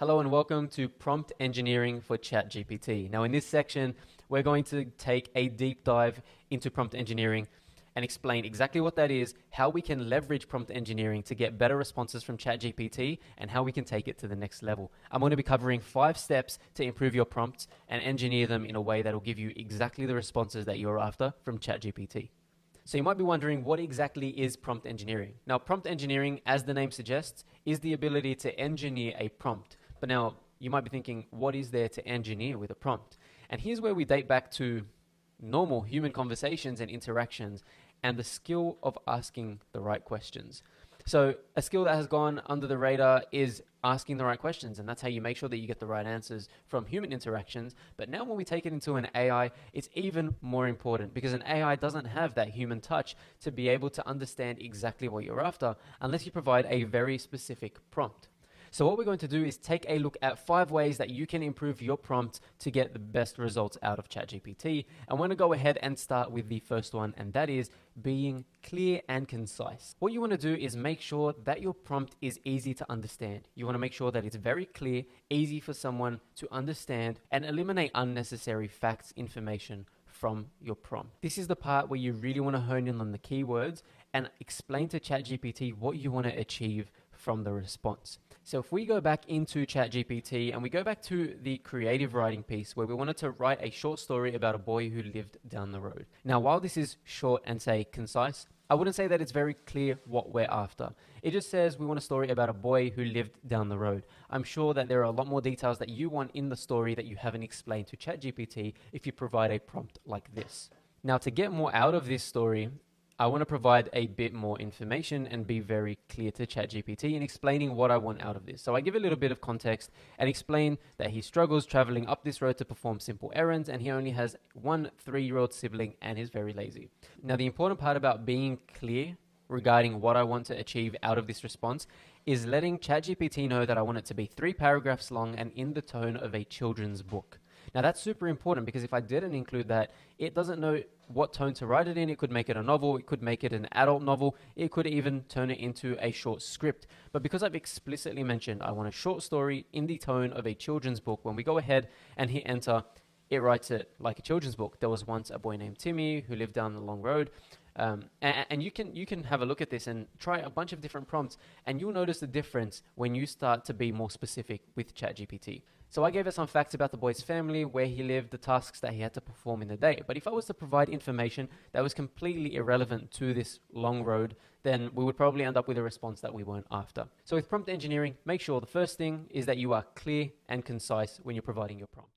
Hello and welcome to Prompt Engineering for ChatGPT. Now in this section, we're going to take a deep dive into prompt engineering and explain exactly what that is, how we can leverage prompt engineering to get better responses from ChatGPT, and how we can take it to the next level. I'm going to be covering 5 steps to improve your prompts and engineer them in a way that will give you exactly the responses that you're after from ChatGPT. So you might be wondering, what exactly is prompt engineering? Now, prompt engineering, as the name suggests, is the ability to engineer a prompt. But now, you might be thinking, what is there to engineer with a prompt? And here's where we date back to normal human conversations and interactions and the skill of asking the right questions. So a skill that has gone under the radar is asking the right questions, and that's how you make sure that you get the right answers from human interactions. But now when we take it into an AI, it's even more important because an AI doesn't have that human touch to be able to understand exactly what you're after unless you provide a very specific prompt. So what we're going to do is take a look at 5 ways that you can improve your prompt to get the best results out of ChatGPT. I want to go ahead and start with the first one, and that is being clear and concise. What you want to do is make sure that your prompt is easy to understand. You want to make sure that it's very clear, easy for someone to understand, and eliminate unnecessary facts, information from your prompt. This is the part where you really want to hone in on the keywords and explain to ChatGPT what you want to achieve from the response. So if we go back into ChatGPT and we go back to the creative writing piece where we wanted to write a short story about a boy who lived down the road. Now, while this is short and say concise, I wouldn't say that it's very clear what we're after. It just says we want a story about a boy who lived down the road. I'm sure that there are a lot more details that you want in the story that you haven't explained to ChatGPT if you provide a prompt like this. Now, to get more out of this story, I want to provide a bit more information and be very clear to ChatGPT in explaining what I want out of this. So I give a little bit of context and explain that he struggles traveling up this road to perform simple errands, and he only has one 3-year-old sibling and is very lazy. Now, the important part about being clear regarding what I want to achieve out of this response is letting ChatGPT know that I want it to be 3 paragraphs long and in the tone of a children's book. Now that's super important because if I didn't include that, it doesn't know what tone to write it in. It could make it a novel, it could make it an adult novel, it could even turn it into a short script. But because I've explicitly mentioned I want a short story in the tone of a children's book, when we go ahead and hit enter, it writes it like a children's book. There was once a boy named Timmy who lived down the long road. And you can have a look at this and try a bunch of different prompts, and you'll notice the difference when you start to be more specific with ChatGPT. So I gave it some facts about the boy's family, where he lived, the tasks that he had to perform in the day. But if I was to provide information that was completely irrelevant to this long road, then we would probably end up with a response that we weren't after. So with prompt engineering, make sure the first thing is that you are clear and concise when you're providing your prompt.